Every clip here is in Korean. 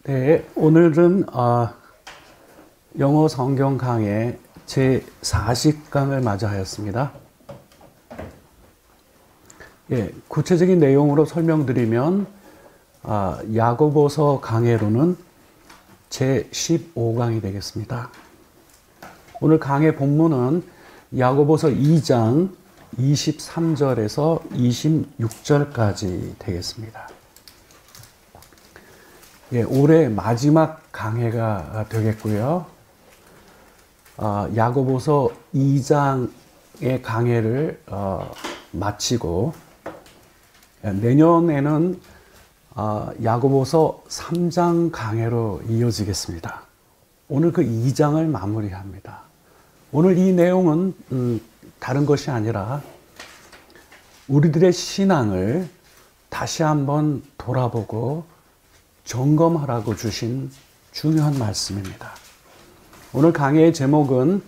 네, 오늘은 영어 성경 강의 제40강을 맞이하였습니다. 예, 구체적인 내용으로 설명드리면 야고보서 강해로는 제15강이 되겠습니다. 오늘 강의 본문은 야고보서 2장 23절에서 26절까지 되겠습니다. 예, 올해 마지막 강해가 되겠고요. 야고보서 2장의 강해를 마치고 내년에는 야고보서 3장 강해로 이어지겠습니다. 오늘 그 2장을 마무리합니다. 오늘 이 내용은 다른 것이 아니라 우리들의 신앙을 다시 한번 돌아보고 점검하라고 주신 중요한 말씀입니다. 오늘 강의의 제목은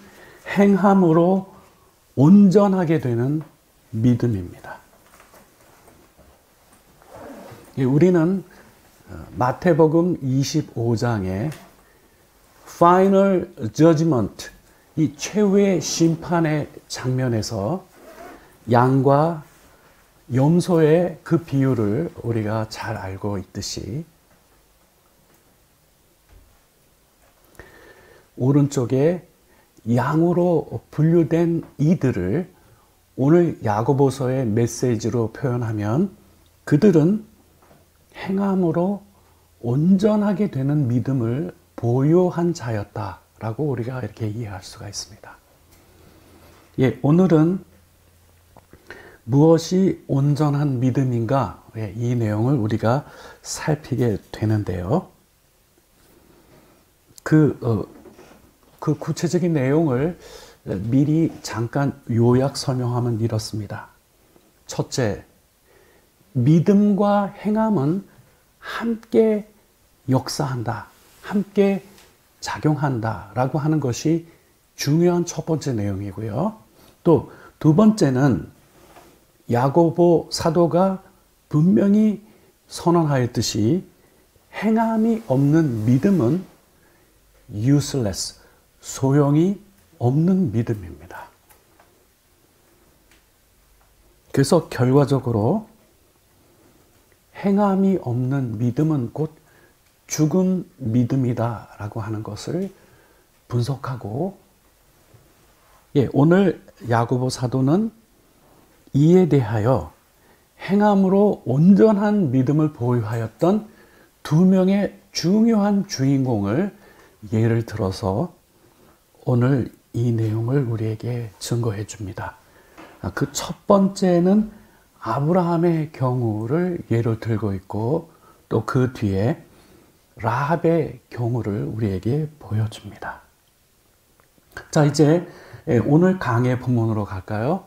행함으로 온전하게 되는 믿음입니다. 우리는 마태복음 25장의 Final Judgment, 이 최후의 심판의 장면에서 양과 염소의 그 비유를 우리가 잘 알고 있듯이 오른쪽에 양으로 분류된 이들을 오늘 야고보서의 메시지로 표현하면 그들은 행함으로 온전하게 되는 믿음을 보유한 자였다라고 우리가 이렇게 이해할 수가 있습니다. 예, 오늘은 무엇이 온전한 믿음인가? 예, 이 내용을 우리가 살피게 되는데요. 그 구체적인 내용을 미리 잠깐 요약 설명하면 이렇습니다. 첫째, 믿음과 행함은 함께 역사한다, 함께 작용한다 라고 하는 것이 중요한 첫 번째 내용이고요. 또 두 번째는 야고보 사도가 분명히 선언하였듯이 행함이 없는 믿음은 useless, 소용이 없는 믿음입니다. 그래서 결과적으로 행함이 없는 믿음은 곧 죽은 믿음이다 라고 하는 것을 분석하고, 예, 오늘 야고보 사도는 이에 대하여 행함으로 온전한 믿음을 보유하였던 두 명의 중요한 주인공을 예를 들어서 오늘 이 내용을 우리에게 증거해 줍니다. 그 첫 번째는 아브라함의 경우를 예로 들고 있고 또 그 뒤에 라합의 경우를 우리에게 보여줍니다. 자, 이제 오늘 강의 본문으로 갈까요?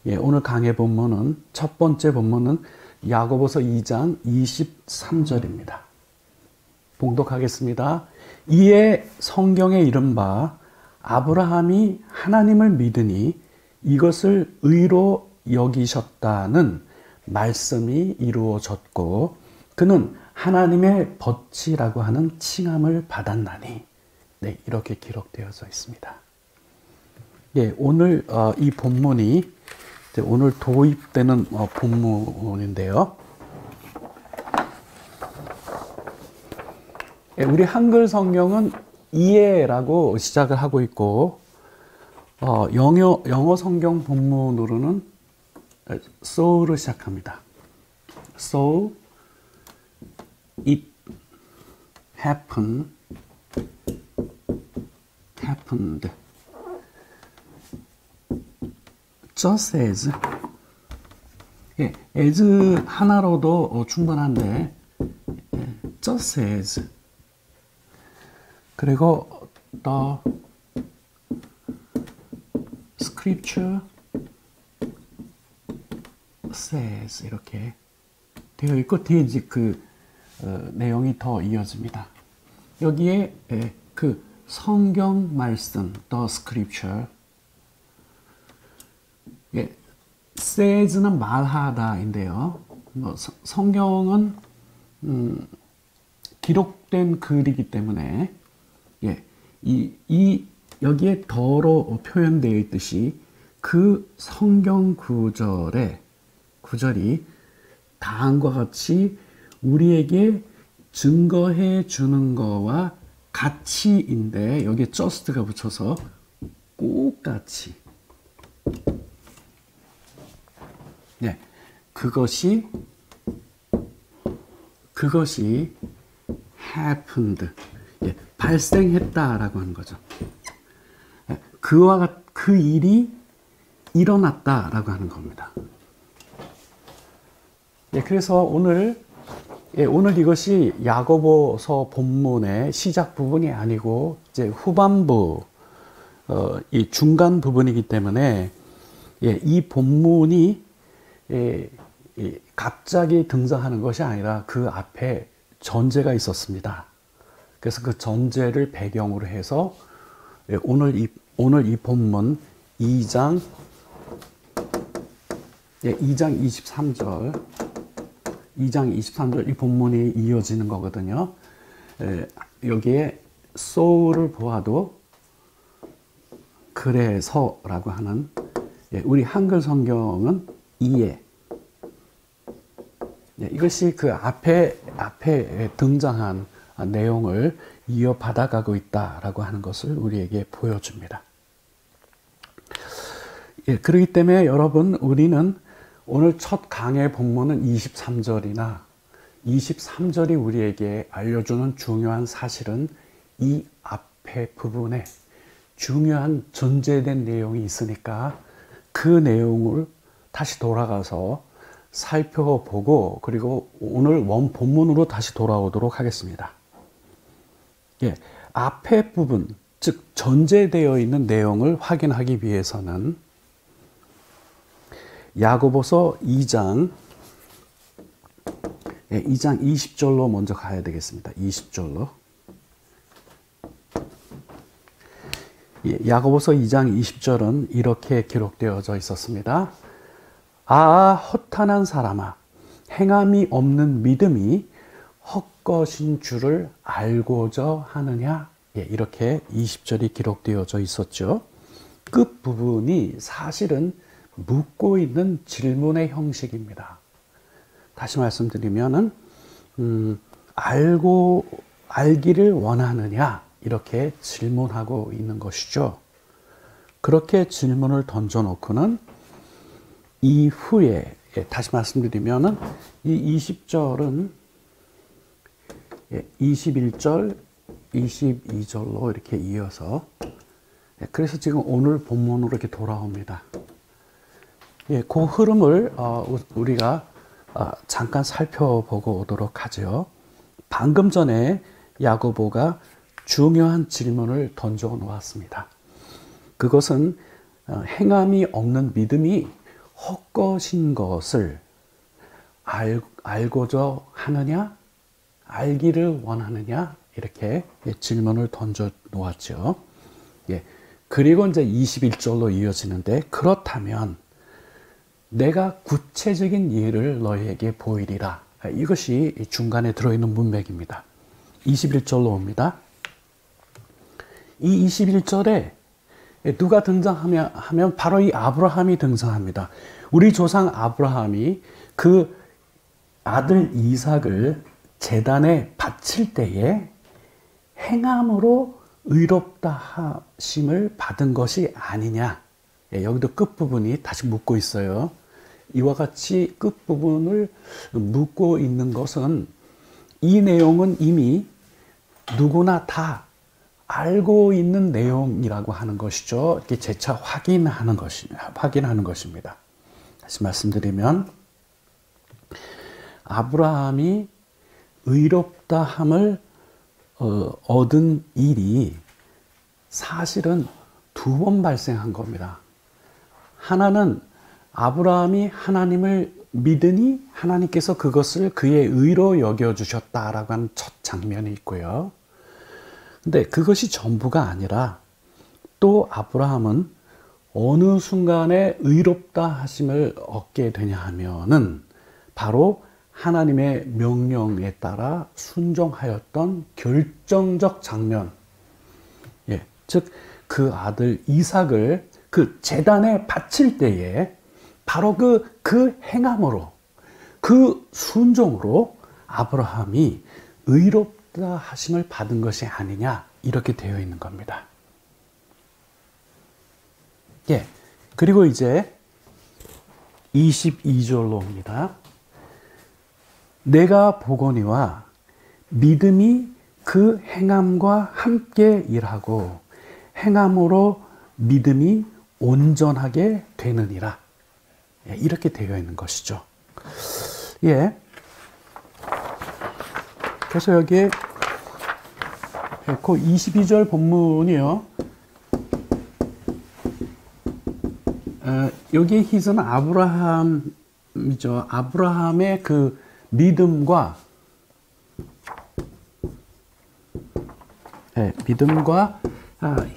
예, 오늘 강의 본문은 첫 번째 본문은 야고보서 2장 23절입니다. 봉독하겠습니다. 이에 성경에 이른바 아브라함이 하나님을 믿으니 이것을 의로 여기셨다는 말씀이 이루어졌고 그는 하나님의 벗이라고 하는 칭함을 받았나니, 네, 이렇게 기록되어져 있습니다. 예, 오늘 이 본문이 오늘 도입되는 본문인데요. 예, 우리 한글 성경은 이에라고 시작을 하고 있고 영어 성경 본문으로는 so로 시작합니다. So it happened just as, 예, as 하나로도 충분한데 just as, 그리고 the scripture says 이렇게 되어 있고 뒤에 이제 그 내용이 더 이어집니다. 여기에 그 성경 말씀, the scripture, 예, says는 말하다인데요. 성경은 기록된 기록된 글이기 때문에 예, 여기에 더로 표현되어 있듯이 그 성경 구절이 다음과 같이 우리에게 증거해 주는 거와 같이인데 여기에 just가 붙여서 똑같이 네, 그것이 happened 예, 발생했다라고 하는 거죠. 예, 그 일이 일어났다라고 하는 겁니다. 예, 그래서 오늘 이것이 야고보서 본문의 시작 부분이 아니고 이제 후반부 이 중간 부분이기 때문에 예, 이 본문이 갑자기 등장하는 것이 아니라 그 앞에 전제가 있었습니다. 그래서 그 전제를 배경으로 해서 예, 오늘 이 본문 2장 23절 이 본문이 이어지는 거거든요. 여기에 so를 보아도 그래서라고 하는 우리 한글 성경은 이에 이것이 그 앞에 등장한 내용을 이어받아가고 있다라고 하는 것을 우리에게 보여줍니다. 그렇기 때문에 여러분 우리는 오늘 첫 강의 본문은 23절이나 23절이 우리에게 알려주는 중요한 사실은 이 앞에 부분에 중요한 전제된 내용이 있으니까 그 내용을 다시 돌아가서 살펴보고 그리고 오늘 원 본문으로 다시 돌아오도록 하겠습니다. 예, 앞에 부분, 즉 전제되어 있는 내용을 확인하기 위해서는 야고보서 2장 20절로 먼저 가야 되겠습니다. 20절로. 야고보서 2장 20절은 이렇게 기록되어져 있었습니다. 허탄한 사람아, 행함이 없는 믿음이 헛것인 줄을 알고자 하느냐? 이렇게 20절이 기록되어져 있었죠. 끝부분이 사실은 묻고 있는 질문의 형식입니다. 다시 말씀드리면은 알기를 원하느냐 이렇게 질문하고 있는 것이죠. 그렇게 질문을 던져놓고는 이후에 다시 말씀드리면은 이 20절은 21절, 22절로 이렇게 이어서 그래서 지금 오늘 본문으로 이렇게 돌아옵니다. 그 흐름을 우리가 잠깐 살펴보고 오도록 하죠. 방금 전에 야고보가 중요한 질문을 던져 놓았습니다. 그것은 행함이 없는 믿음이 헛것인 것을 알고자 하느냐, 알기를 원하느냐 이렇게 질문을 던져 놓았죠. 그리고 이제 21절로 이어지는데 그렇다면 내가 구체적인 예를 너희에게 보이리라. 이것이 중간에 들어있는 문맥입니다. 21절로 옵니다. 이 21절에 누가 등장하면 바로 이 아브라함이 등장합니다. 우리 조상 아브라함이 그 아들 이삭을 제단에 바칠 때에 행함으로 의롭다 하심을 받은 것이 아니냐. 여기도 끝부분이 다시 묻고 있어요. 이와 같이 끝부분을 묻고 있는 것은 이 내용은 이미 누구나 다 알고 있는 내용이라고 하는 것이죠. 이렇게 재차 확인하는 것입니다. 다시 말씀드리면 아브라함이 의롭다함을 얻은 일이 사실은 두 번 발생한 겁니다. 하나는 아브라함이 하나님을 믿으니 하나님께서 그것을 그의 의로 여겨주셨다라고 하는 첫 장면이 있고요. 근데 그것이 전부가 아니라 또 아브라함은 어느 순간에 의롭다 하심을 얻게 되냐 하면은 바로 하나님의 명령에 따라 순종하였던 결정적 장면, 예, 즉 그 아들 이삭을 그 제단에 바칠 때에 바로 그 행함으로, 그 순종으로 아브라함이 의롭다 하심을 받은 것이 아니냐, 이렇게 되어 있는 겁니다. 예, 그리고 이제 22절로 옵니다. 내가 보거니와 믿음이 그 행함과 함께 일하고 행함으로 믿음이 온전하게 되느니라. 예, 이렇게 되어 있는 것이죠. 예. 그래서 여기에 그 22절 본문이요. 여기에 히스는 아브라함이죠. 아브라함의 그 믿음과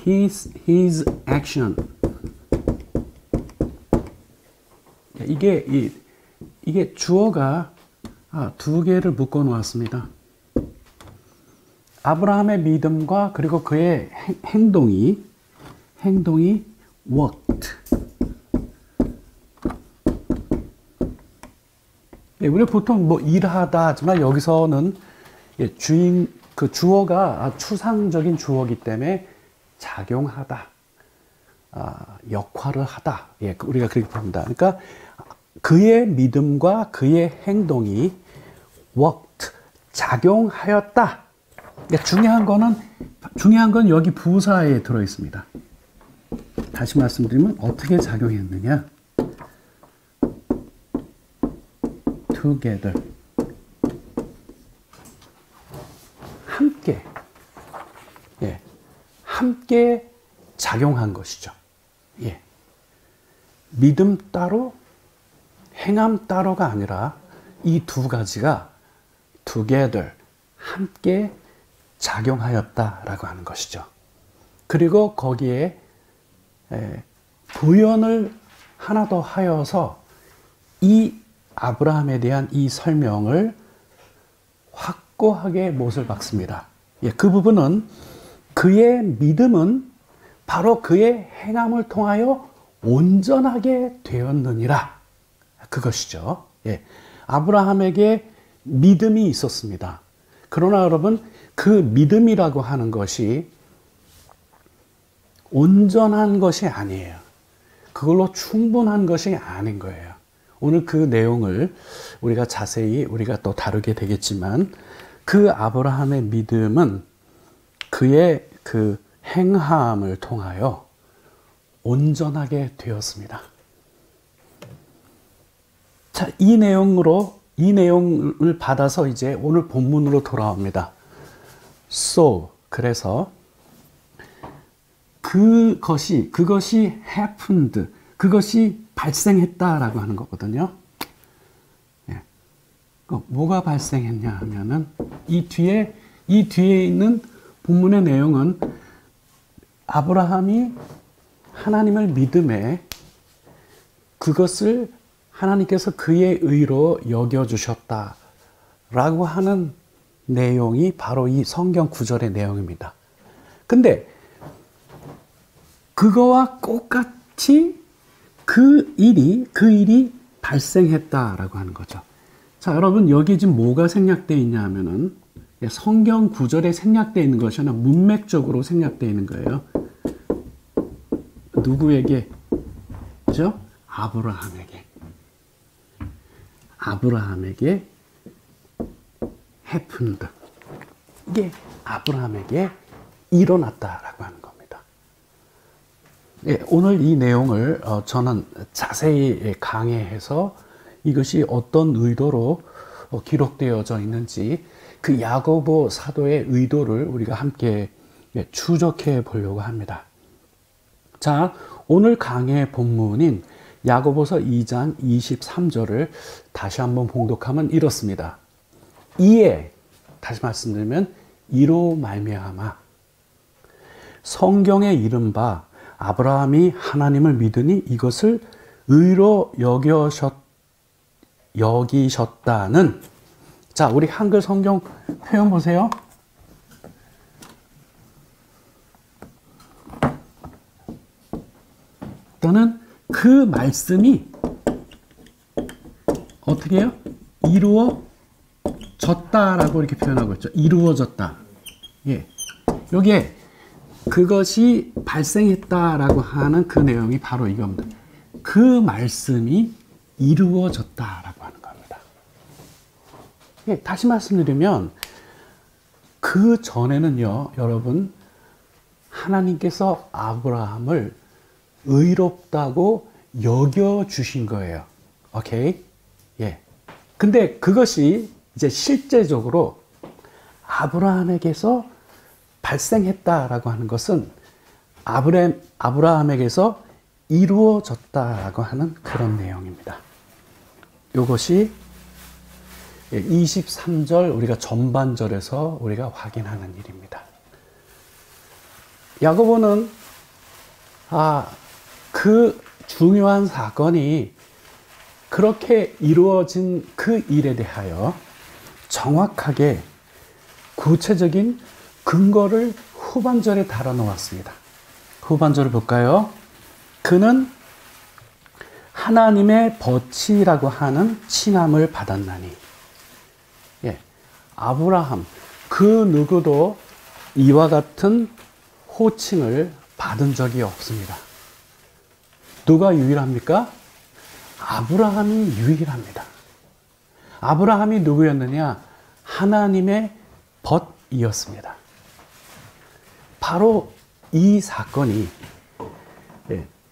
his action. 이게 주어가 두 개를 묶어 놓았습니다. 아브라함의 믿음과 그리고 그의 행동이 worked. 예, 우리 보통 뭐 일하다 하지만 여기서는 그 주어가 추상적인 주어이기 때문에 작용하다, 역할을 하다. 예, 우리가 그렇게 봅니다. 그러니까 그의 믿음과 그의 행동이 worked, 작용하였다. 그러니까 중요한 건 여기 부사에 들어 있습니다. 다시 말씀드리면 어떻게 작용했느냐? together. 함께. 예. 함께 작용한 것이죠. 예. 믿음 따로, 행함 따로가 아니라 이 두 가지가 together, 함께 작용하였다라고 하는 것이죠. 그리고 거기에 부연을 하나 더 하여서 이 아브라함에 대한 이 설명을 확고하게 못을 박습니다. 예, 그 부분은 그의 믿음은 바로 그의 행함을 통하여 온전하게 되었느니라. 그것이죠. 예, 아브라함에게 믿음이 있었습니다. 그러나 여러분, 그 믿음이라고 하는 것이 온전한 것이 아니에요. 그걸로 충분한 것이 아닌 거예요. 오늘 그 내용을 우리가 자세히 우리가 또 다루게 되겠지만, 그 아브라함의 믿음은 그의 그 행함을 통하여 온전하게 되었습니다. 자, 이 내용을 받아서 이제 오늘 본문으로 돌아옵니다. So, 그래서 그것이 happened, 그것이 발생했다라고 하는 거거든요. 예. 뭐가 발생했냐 하면은 이 뒤에 있는 본문의 내용은 아브라함이 하나님을 믿음에 그것을 하나님께서 그의 의로 여겨주셨다라고 하는 내용이 바로 이 성경 구절의 내용입니다. 근데 그거와 똑같이 그 일이 발생했다라고 하는 거죠. 자, 여러분, 여기 지금 뭐가 생략되어 있냐 하면은 성경 구절에 생략되어 있는 것이 아니라 문맥적으로 생략되어 있는 거예요. 누구에게? 그죠? 아브라함에게 happened. 이게 아브라함에게 일어났다라고 하는 겁니다. 예, 오늘 이 내용을 저는 자세히 강해해서 이것이 어떤 의도로 기록되어져 있는지 그 야고보 사도의 의도를 우리가 함께 추적해 보려고 합니다. 자, 오늘 강의 본문인 야고보서 2장 23절을 다시 한번 봉독하면 이렇습니다. 이에, 다시 말씀드리면 이로 말미암아 성경에 이른바 아브라함이 하나님을 믿으니 이것을 의로 여기셨다는, 자, 우리 한글 성경 표현 보세요. 또는 그 말씀이 어떻게 해요? 이루어졌다라고 이렇게 표현하고 있죠. 이루어졌다. 예. 여기에 그것이 발생했다라고 하는 그 내용이 바로 이겁니다. 그 말씀이 이루어졌다라고 하는 겁니다. 예, 다시 말씀드리면 그 전에는요, 여러분, 하나님께서 아브라함을 의롭다고 여겨주신 거예요. 오케이? 예. 근데 그것이 이제 실제적으로 아브라함에게서 발생했다라고 하는 것은 아브라함에게서 이루어졌다라고 하는 그런 내용입니다. 이것이 23절 우리가 전반절에서 우리가 확인하는 일입니다. 야고보는 그 중요한 사건이 그렇게 이루어진 그 일에 대하여 정확하게 구체적인 근거를 후반절에 달아 놓았습니다. 후반절을 볼까요? 그는 하나님의 벗이라고 하는 칭함을 받았나니. 예, 아브라함 그 누구도 이와 같은 호칭을 받은 적이 없습니다. 누가 유일합니까? 아브라함이 유일합니다. 아브라함이 누구였느냐? 하나님의 벗이었습니다. 바로 이 사건이,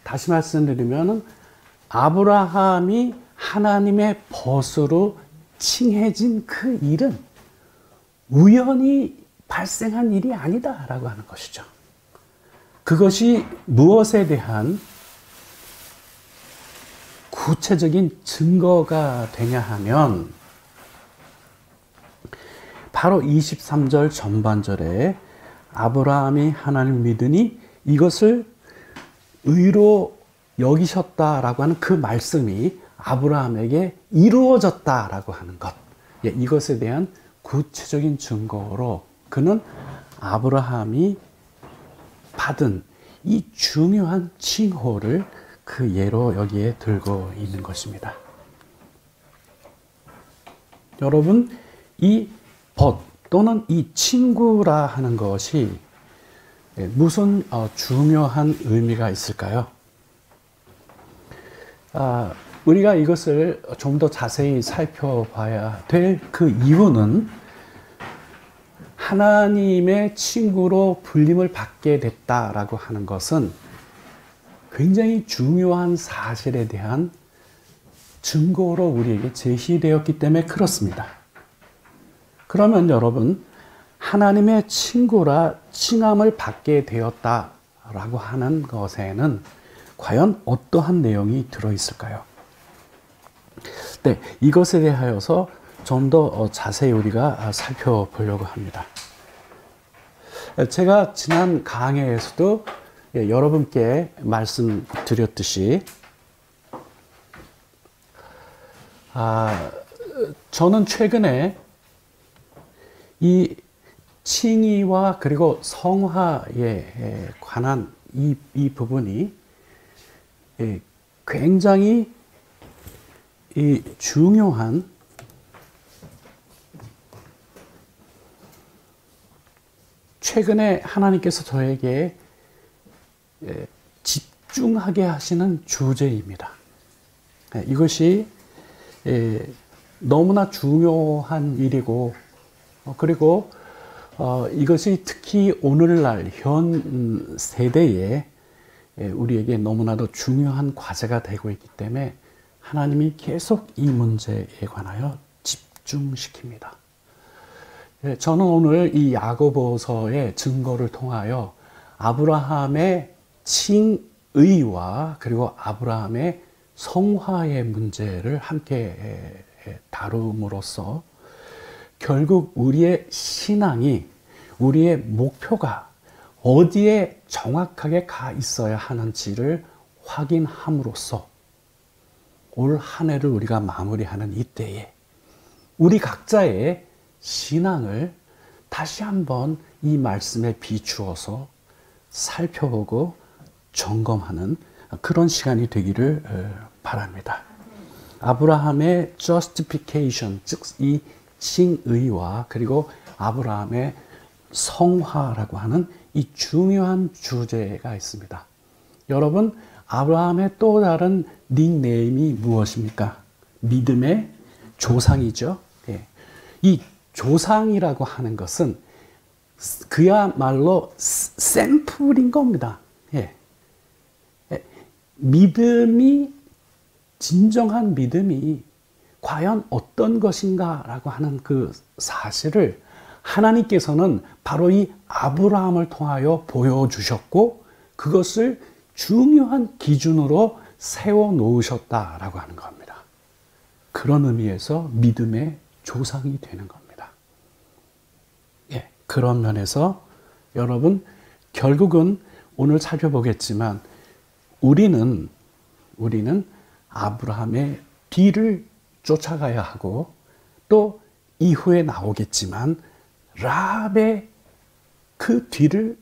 다시 말씀드리면 아브라함이 하나님의 벗으로 칭해진 그 일은 우연히 발생한 일이 아니다라고 하는 것이죠. 그것이 무엇에 대한 구체적인 증거가 되냐 하면 바로 23절 전반절에 아브라함이 하나님을 믿으니 이것을 의로 여기셨다라고 하는 그 말씀이 아브라함에게 이루어졌다라고 하는 것, 이것에 대한 구체적인 증거로 그는 아브라함이 받은 이 중요한 칭호를 그 예로 여기에 들고 있는 것입니다. 여러분, 이 벗 또는 이 친구라 하는 것이 무슨 중요한 의미가 있을까요? 우리가 이것을 좀 더 자세히 살펴봐야 될 그 이유는 하나님의 친구로 불림을 받게 됐다라고 하는 것은 굉장히 중요한 사실에 대한 증거로 우리에게 제시되었기 때문에 그렇습니다. 그러면 여러분, 하나님의 친구라 칭함을 받게 되었다라고 하는 것에는 과연 어떠한 내용이 들어있을까요? 네, 이것에 대하여서 좀 더 자세히 우리가 살펴보려고 합니다. 제가 지난 강해에서도 여러분께 말씀드렸듯이 저는 최근에 이 칭의와 그리고 성화에 관한 이 부분이 굉장히 중요한 최근에 하나님께서 저에게 집중하게 하시는 주제입니다. 이것이 너무나 중요한 일이고 그리고 이것이 특히 오늘날 현 세대에 우리에게 너무나도 중요한 과제가 되고 있기 때문에 하나님이 계속 이 문제에 관하여 집중시킵니다. 저는 오늘 이 야고보서의 증거를 통하여 아브라함의 칭의와 그리고 아브라함의 성화의 문제를 함께 다룸으로써 결국 우리의 신앙이, 우리의 목표가 어디에 정확하게 가 있어야 하는지를 확인함으로써 올 한 해를 우리가 마무리하는 이때에 우리 각자의 신앙을 다시 한번 이 말씀에 비추어서 살펴보고 점검하는 그런 시간이 되기를 바랍니다. 아브라함의 justification, 즉 이 칭의와 그리고 아브라함의 성화라고 하는 이 중요한 주제가 있습니다. 여러분, 아브라함의 또 다른 닉네임이 무엇입니까? 믿음의 조상이죠. 예. 이 조상이라고 하는 것은 그야말로 샘플인 겁니다. 예. 믿음이, 진정한 믿음이 과연 어떤 것인가라고 하는 그 사실을 하나님께서는 바로 이 아브라함을 통하여 보여주셨고 그것을 중요한 기준으로 세워놓으셨다라고 하는 겁니다. 그런 의미에서 믿음의 조상이 되는 겁니다. 예, 그런 면에서 여러분 결국은 오늘 살펴보겠지만 우리는 아브라함의 뒤를 쫓아가야 하고 또 이후에 나오겠지만 라합의 그 뒤를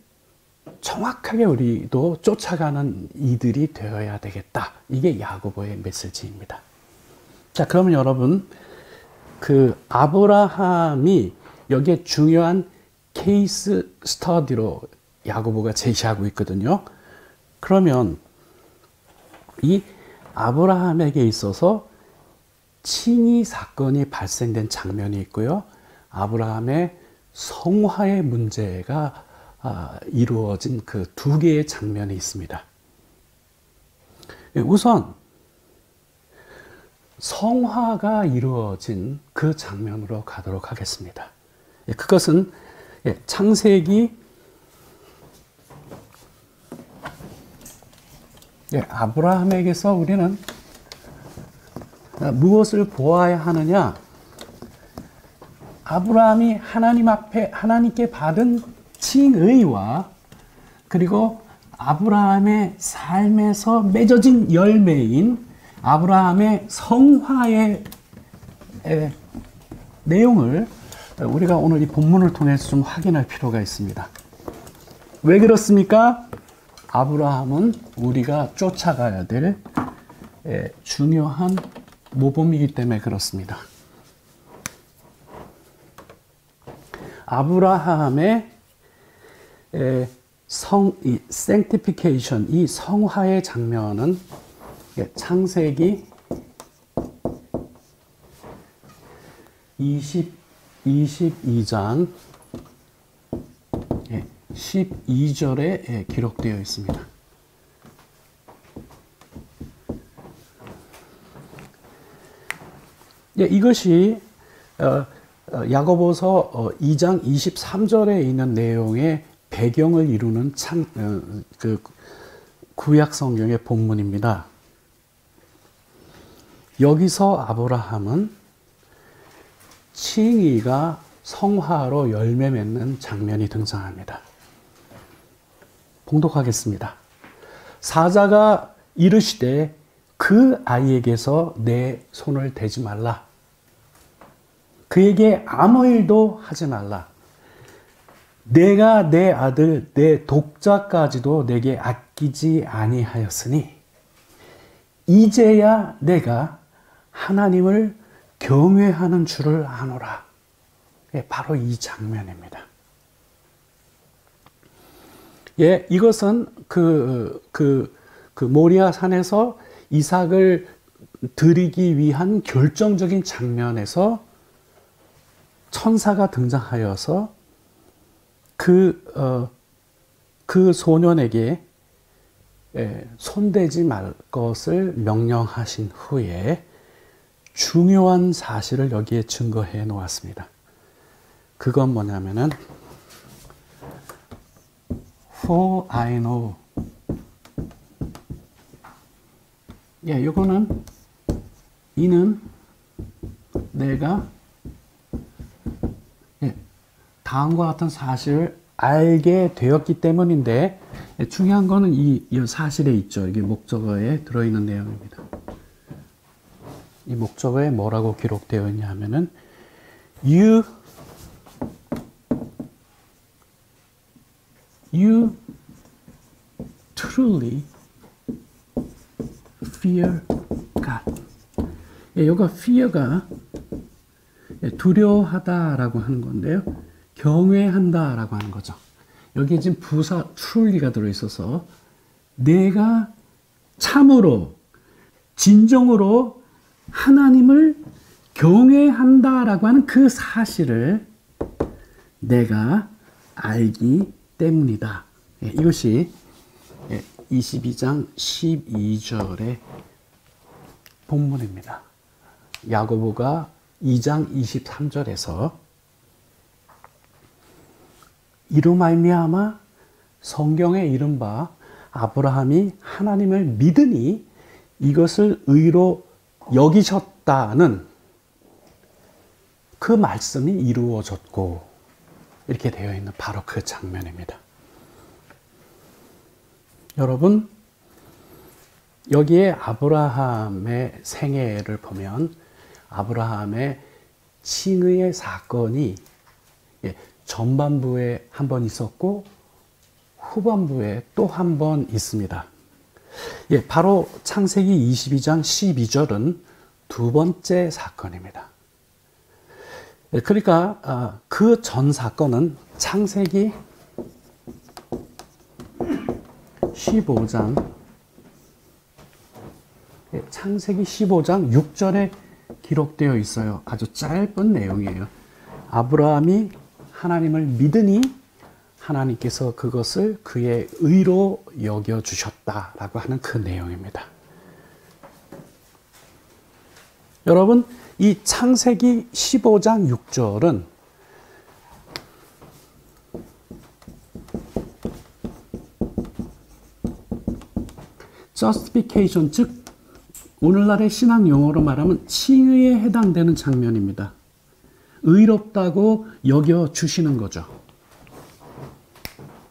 정확하게 우리도 쫓아가는 이들이 되어야 되겠다. 이게 야고보의 메시지입니다. 자, 그러면 여러분 그 아브라함이 여기에 중요한 케이스 스터디로 야고보가 제시하고 있거든요. 그러면 이 아브라함에게 있어서 칭의 사건이 발생된 장면이 있고요. 아브라함의 성화의 문제가 이루어진 그 두 개의 장면이 있습니다. 우선 성화가 이루어진 그 장면으로 가도록 하겠습니다. 그것은 창세기 아브라함에게서 우리는 무엇을 보아야 하느냐? 아브라함이 하나님 앞에 하나님께 받은 칭의와 그리고 아브라함의 삶에서 맺어진 열매인 아브라함의 성화의 내용을 우리가 오늘 이 본문을 통해서 좀 확인할 필요가 있습니다. 왜 그렇습니까? 아브라함은 우리가 쫓아가야 될 중요한 모범이기 때문에 그렇습니다. 아브라함의 이 sanctification, 이 성화의 장면은 창세기 22장 12절에 기록되어 있습니다. 이것이 야고보서 2장 23절에 있는 내용의 배경을 이루는 그 구약 성경의 본문입니다. 여기서 아브라함은 칭의가 성화로 열매 맺는 장면이 등장합니다. 봉독하겠습니다. 사자가 이르시되 그 아이에게서 내 손을 대지 말라. 그에게 아무 일도 하지 말라. 내가 내 아들 내 독자까지도 내게 아끼지 아니하였으니 이제야 내가 하나님을 경외하는 줄을 아노라. 바로 이 장면입니다. 이것은 그 모리아 산에서 이삭을 드리기 위한 결정적인 장면에서 천사가 등장하여서 그 소년에게 손대지 말 것을 명령하신 후에 중요한 사실을 여기에 증거해 놓았습니다. 그건 뭐냐면은 For I know. 이거는 이는 내가 다음과 같은 사실을 알게 되었기 때문인데 중요한 거는 이 사실에 있죠. 이게 목적어에 들어있는 내용입니다. 이 목적어에 뭐라고 기록되어 있냐 하면은 you truly fear God. 여기가 fear가 두려워하다라고 하는 건데요. 경외한다라고 하는 거죠. 여기에 지금 부사 truly가 들어있어서 내가 참으로 진정으로 하나님을 경외한다라고 하는 그 사실을 내가 알기 때문이다. 이것이 22장 12절의 본문입니다. 야고보가 2장 23절에서 이로 말미암아 성경에 이른바 아브라함이 하나님을 믿으니 이것을 의로 여기셨다는 그 말씀이 이루어졌고 이렇게 되어 있는 바로 그 장면입니다. 여러분, 여기에 아브라함의 생애를 보면 아브라함의 칭의의 사건이 전반부에 한 번 있었고 후반부에 또 한 번 있습니다. 바로 창세기 22장 12절은 두 번째 사건입니다. 그러니까 그 전 사건은 창세기 15장 6절에 기록되어 있어요. 아주 짧은 내용이에요. 아브라함이 하나님을 믿으니 하나님께서 그것을 그의 의로 여겨주셨다라고 하는 그 내용입니다. 여러분, 이 창세기 15장 6절은 justification, 즉 오늘날의 신학 용어로 말하면 칭의에 해당되는 장면입니다. 의롭다고 여겨주시는 거죠.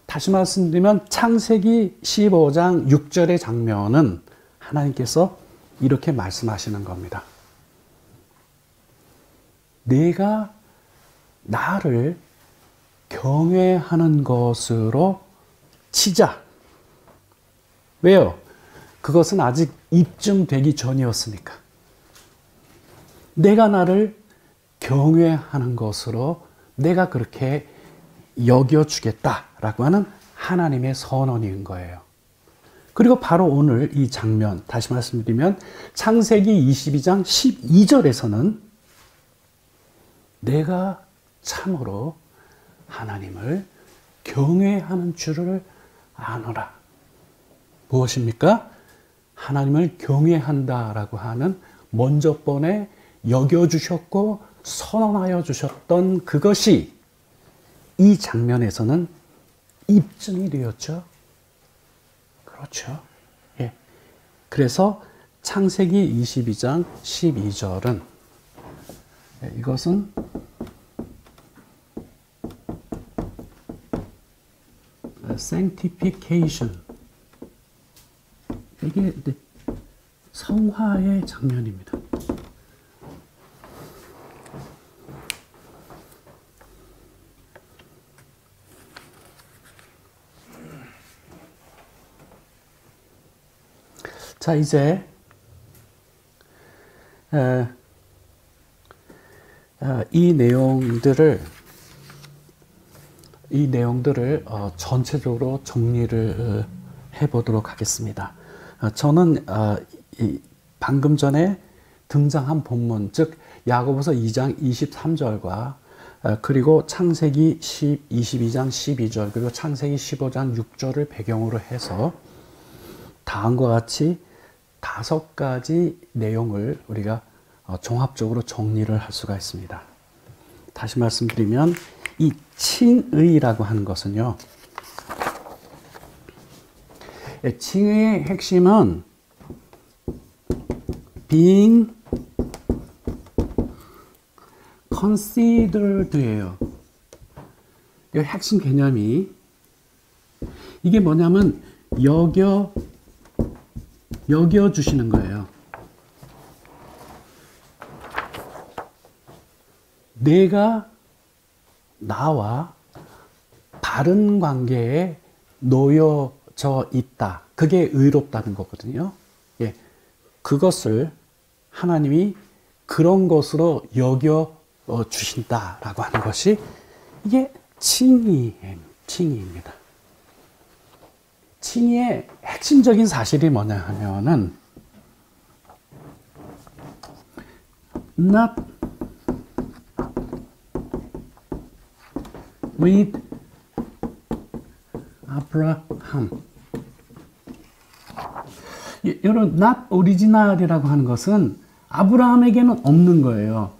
다시 말씀드리면 창세기 15장 6절의 장면은 하나님께서 이렇게 말씀하시는 겁니다. 내가 나를 경외하는 것으로 치자. 왜요? 그것은 아직 입증되기 전이었으니까. 내가 나를 경외하는 것으로 내가 그렇게 여겨주겠다라고 하는 하나님의 선언인 거예요. 그리고 바로 오늘 이 장면, 다시 말씀드리면 창세기 22장 12절에서는 내가 참으로 하나님을 경외하는 줄을 아노라. 무엇입니까? 하나님을 경외한다라고 하는 먼저 번에 여겨주셨고 선언하여 주셨던 그것이 이 장면에서는 입증이 되었죠. 그렇죠. 예. 그래서 창세기 22장 12절은 이것은 sanctification, 이게 성화의 장면입니다. 자, 이제 이 내용들을 전체적으로 정리를 해보도록 하겠습니다. 저는 방금 전에 등장한 본문, 즉 야고보서 2장 23절과 그리고 창세기 22장 12절 그리고 창세기 15장 6절을 배경으로 해서 다음과 같이 5가지 내용을 우리가 종합적으로 정리를 할 수가 있습니다. 다시 말씀드리면 이 칭의라고 하는 것은요, 칭의의 핵심은 being considered예요. 이 핵심 개념이 이게 뭐냐면 여겨주시는 거예요. 내가 나와 바른 관계에 놓여져 있다. 그게 의롭다는 거거든요. 예, 그것을 하나님이 그런 것으로 여겨 주신다라고 하는 것이 이게 칭의입니다. 칭의의 핵심적인 사실이 뭐냐 하면은 not with Abraham. 이런 not original이라고 하는 것은 아브라함에게는 없는 거예요.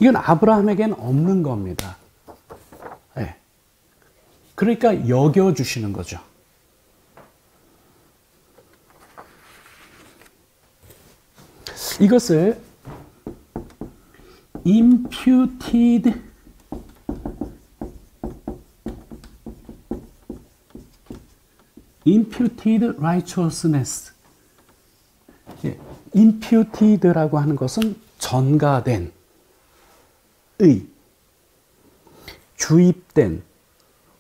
이건 아브라함에게는 없는 겁니다. 네. 그러니까 여겨주시는 거죠. 이것을 imputed righteousness. 예, imputed라고 하는 것은 전가된, 주입된,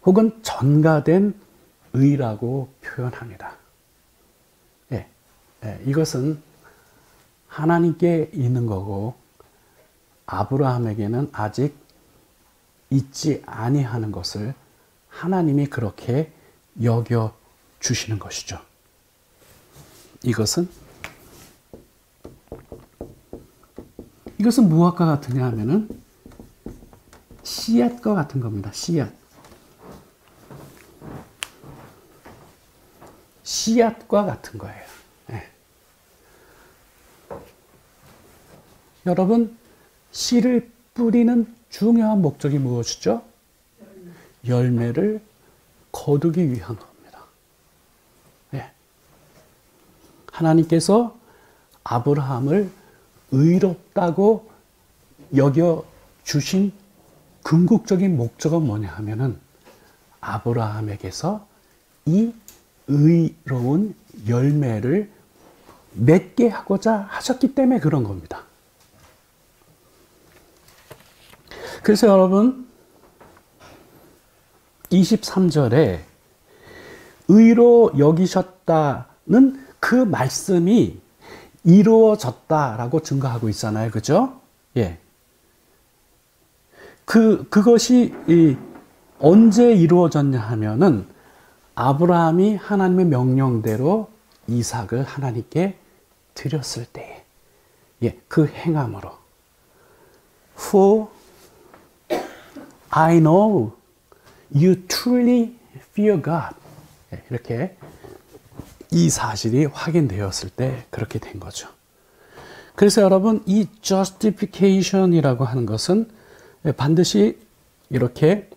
혹은 전가된 의라고 표현합니다. 예, 이것은 하나님께 있는 거고 아브라함에게는 아직 있지 아니하는 것을 하나님이 그렇게 여겨 주시는 것이죠. 이것은 무엇과 같으냐 하면은 씨앗과 같은 겁니다. 씨앗과 같은 거예요. 네. 여러분, 씨를 뿌리는 중요한 목적이 무엇이죠? 열매를 거두기 위한 겁니다. 네. 하나님께서 아브라함을 의롭다고 여겨 주신 궁극적인 목적은 뭐냐 하면은 아브라함에게서 이 의로운 열매를 맺게 하고자 하셨기 때문에 그런 겁니다. 그래서 여러분 23절에 의로 여기셨다는 그 말씀이 이루어졌다라고 증거하고 있잖아요. 그죠? 예. 그것이 언제 이루어졌냐 하면은 아브라함이 하나님의 명령대로 이삭을 하나님께 드렸을 때에, 예, 그 행함으로. For I know you truly fear God. 예, 이렇게 이 사실이 확인되었을 때 그렇게 된 거죠. 그래서 여러분, 이 justification이라고 하는 것은 반드시 이렇게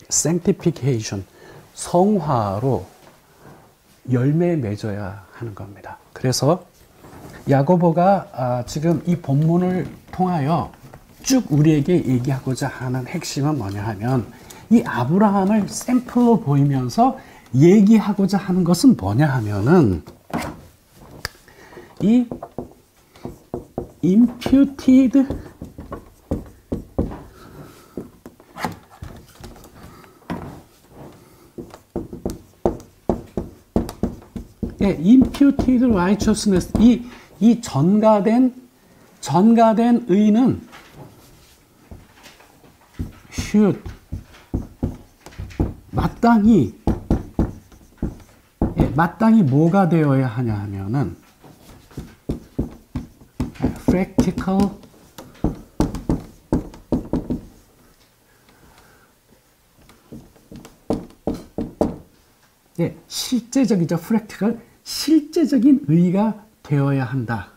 sanctification, 성화로 열매 맺어야 하는 겁니다. 그래서 야고보가 지금 이 본문을 통하여 쭉 우리에게 얘기하고자 하는 핵심은 뭐냐 하면 이 아브라함을 샘플로 보이면서 얘기하고자 하는 것은 뭐냐 하면은 이 imputed imputed righteousness, 이 전가된 의는 should 마땅히 뭐가 되어야 하냐 하면은 practical 실제적이죠. practical, 실제적인 의가 되어야 한다.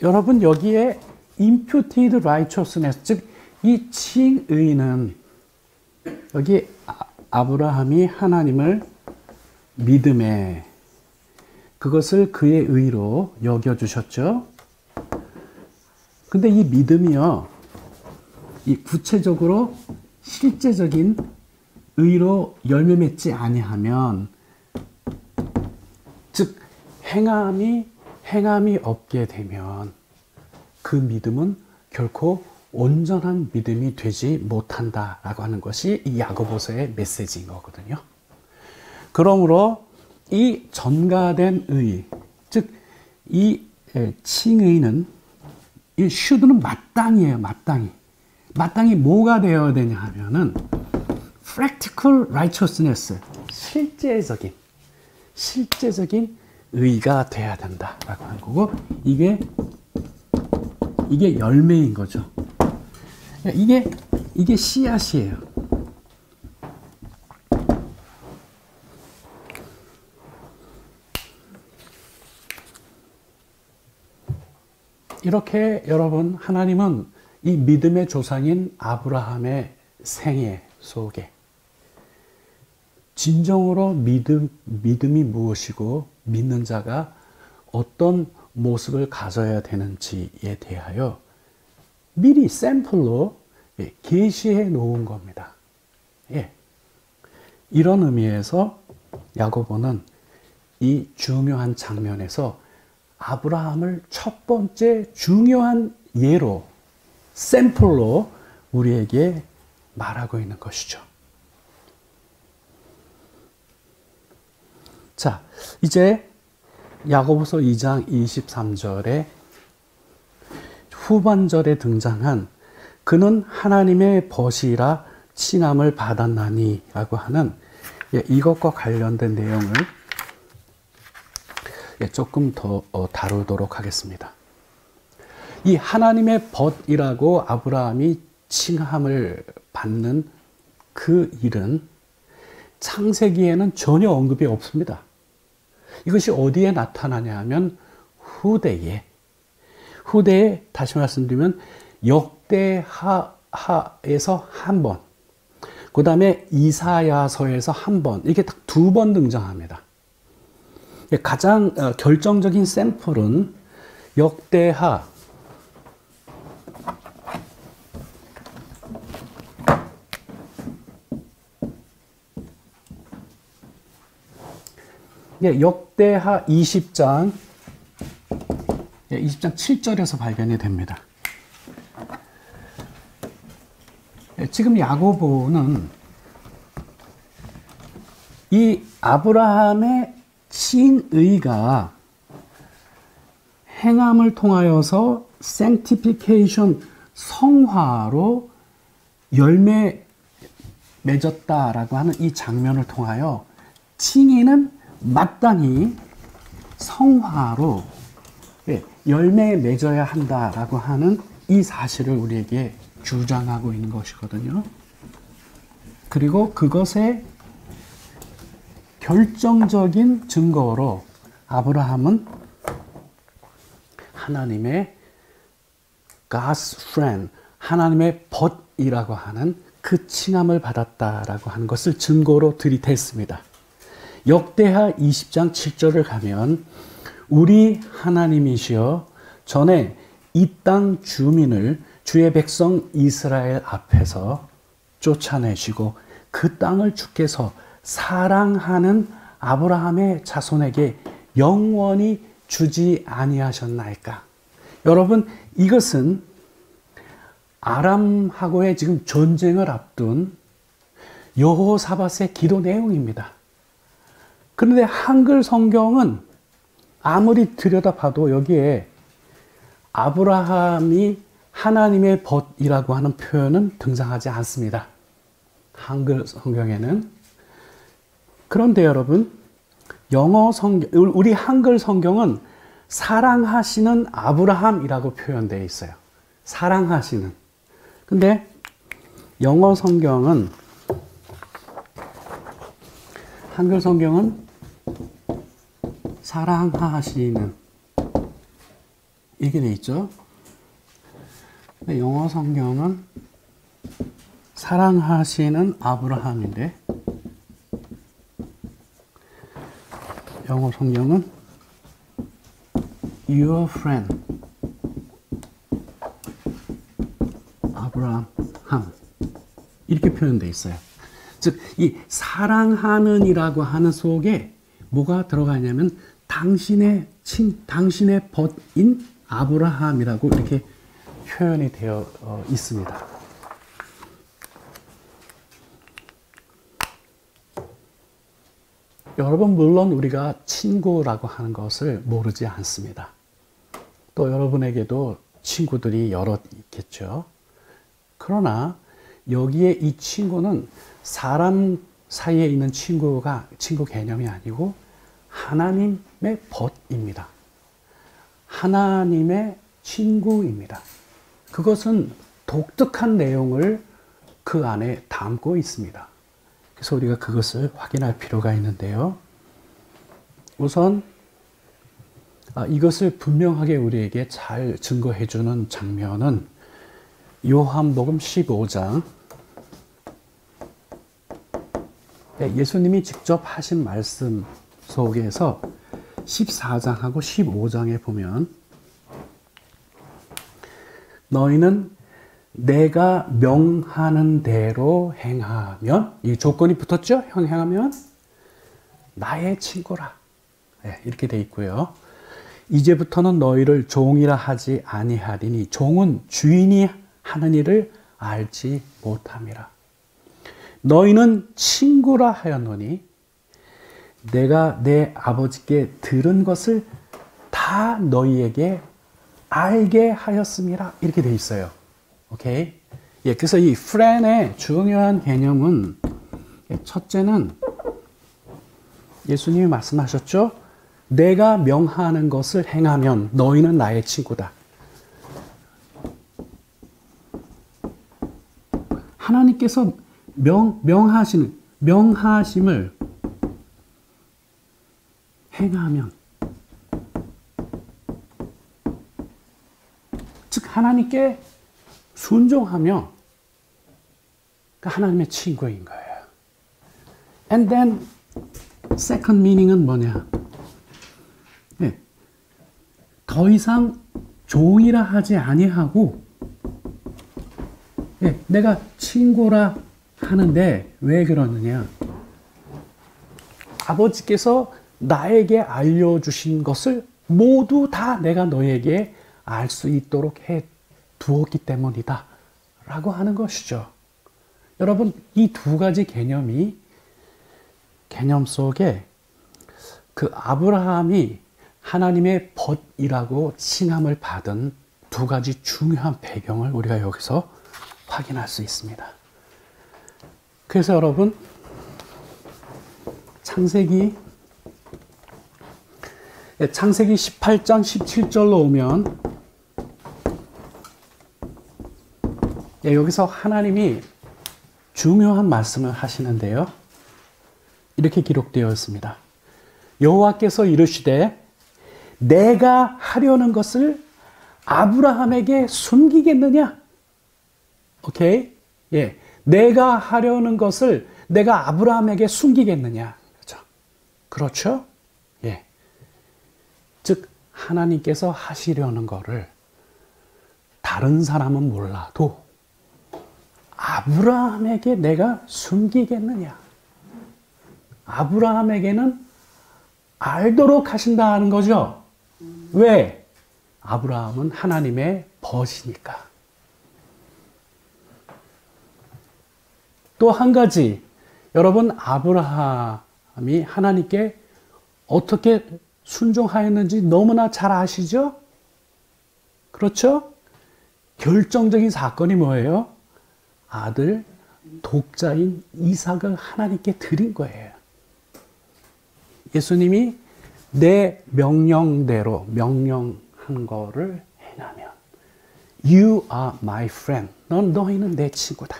여러분, 여기에 imputed righteousness, 즉 이 칭의는 여기 아브라함이 하나님을 믿음에 그것을 그의 의로 여겨주셨죠. 근데 이 믿음이요, 이 구체적으로 실제적인 의로 열매 맺지 아니하면 행함이 없게 되면 그 믿음은 결코 온전한 믿음이 되지 못한다라고 하는 것이 이 야고보서의 메시지인 거거든요. 그러므로 이 전가된 의, 즉 이 칭의는 이 should는 마땅이에요. 마땅이 뭐가 되어야 되냐 하면은 practical righteousness, 실제적인 의가 돼야 된다라고 하는 거고, 이게 열매인 거죠. 이게 씨앗이에요. 이렇게 여러분, 하나님은 이 믿음의 조상인 아브라함의 생애 속에 진정으로 믿음이 무엇이고 믿는 자가 어떤 모습을 가져야 되는지에 대하여 미리 샘플로 계시해 놓은 겁니다. 예. 이런 의미에서 야고보는 이 중요한 장면에서 아브라함을 첫 번째 중요한 예로, 샘플로 우리에게 말하고 있는 것이죠. 자, 이제 야고보서 2장 23절에 후반절에 등장한 그는 하나님의 벗이라 칭함을 받았나니 라고 하는 이것과 관련된 내용을 조금 더 다루도록 하겠습니다. 이 하나님의 벗이라고 아브라함이 칭함을 받는 그 일은 창세기에는 전혀 언급이 없습니다. 이것이 어디에 나타나냐 하면 후대에 다시 말씀드리면 역대하에서 한 번, 그 다음에 이사야서에서 한 번, 이렇게 딱 2번 등장합니다. 가장 결정적인 샘플은 역대하 20장 7절에서 발견이 됩니다. 지금 야고보는 이 아브라함의 칭의가 행함을 통하여서 sanctification, 성화로 열매 맺었다라고 하는 이 장면을 통하여 칭의는 마땅히 성화로 열매 맺어야 한다라고 하는 이 사실을 우리에게 주장하고 있는 것이거든요. 그리고 그것의 결정적인 증거로 아브라함은 하나님의 God's friend, 하나님의 벗이라고 하는 그 칭함을 받았다라고 하는 것을 증거로 들이댔습니다. 역대하 20장 7절을 가면 우리 하나님이시여 전에 이 땅 주민을 주의 백성 이스라엘 앞에서 쫓아내시고 그 땅을 주께서 사랑하는 아브라함의 자손에게 영원히 주지 아니하셨나이까. 여러분, 이것은 아람하고의 지금 전쟁을 앞둔 여호사밧의 기도 내용입니다. 그런데 한글 성경은 아무리 들여다봐도 여기에 아브라함이 하나님의 벗이라고 하는 표현은 등장하지 않습니다. 한글 성경에는. 그런데 여러분, 영어 성경, 우리 한글 성경은 사랑하시는 아브라함이라고 표현되어 있어요. 사랑하시는. 근데 영어 성경은, 한글 성경은 사랑하시는 이렇게 돼 있죠. 근데 영어 성경은 사랑하시는 아브라함인데 영어 성경은 your friend 아브라함 이렇게 표현되어 있어요. 즉, 이 사랑하는이라고 하는 속에 뭐가 들어가냐면 당신의 벗인 아브라함이라고 이렇게 표현이 되어 있습니다. 여러분, 물론 우리가 친구라고 하는 것을 모르지 않습니다. 또 여러분에게도 친구들이 여럿 있겠죠. 그러나 여기에 이 친구는 사람 사이에 있는 친구 개념이 아니고 하나님의 벗입니다. 하나님의 친구입니다. 그것은 독특한 내용을 그 안에 담고 있습니다. 그래서 우리가 그것을 확인할 필요가 있는데요. 우선 이것을 분명하게 우리에게 잘 증거해 주는 장면은 요한복음 15장, 예수님이 직접 하신 말씀 속에서 14장하고 15장에 보면 너희는 내가 명하는 대로 행하면, 이 조건이 붙었죠? 행하면 나의 친구라. 이렇게 돼 있고요. 이제부터는 너희를 종이라 하지 아니하리니 종은 주인이 하는 일을 알지 못함이라. 너희는 친구라 하였노니 내가 내 아버지께 들은 것을 다 너희에게 알게 하였음이라. 이렇게 돼 있어요. 오케이? 그래서 이 friend의 중요한 개념은, 첫째는 예수님이 말씀하셨죠? 내가 명하는 것을 행하면 너희는 나의 친구다. 하나님께서 명하심을 행하면, 즉 하나님께 순종하며 하나님의 친구인 거예요. And then second meaning은 뭐냐? 더 이상 종이라 하지 아니하고, 내가 친구라 하는데 왜 그러느냐? 아버지께서 나에게 알려주신 것을 모두 다 내가 너에게 알 수 있도록 해 두었기 때문이다 라고 하는 것이죠. 여러분, 이 두 가지 개념 속에 그 아브라함이 하나님의 벗이라고 칭함을 받은 두 가지 중요한 배경을 우리가 여기서 확인할 수 있습니다. 그래서 여러분, 창세기 18장 17절로 오면, 여기서 하나님이 중요한 말씀을 하시는데요. 이렇게 기록되어 있습니다. 여호와께서 이르시되 내가 하려는 것을 아브라함에게 숨기겠느냐? 오케이? 내가 하려는 것을 내가 아브라함에게 숨기겠느냐? 그렇죠? 즉 하나님께서 하시려는 거를 다른 사람은 몰라도 아브라함에게 내가 숨기겠느냐? 아브라함에게는 알도록 하신다는 거죠. 왜? 아브라함은 하나님의 벗이니까. 또 한 가지, 여러분, 아브라함이 하나님께 어떻게 순종하였는지 너무나 잘 아시죠? 그렇죠? 결정적인 사건이 뭐예요? 아들 독자인 이삭을 하나님께 드린 거예요. 예수님이 내 명령대로 명령한 거를 행하면 You are my friend. 너희는 내 친구다.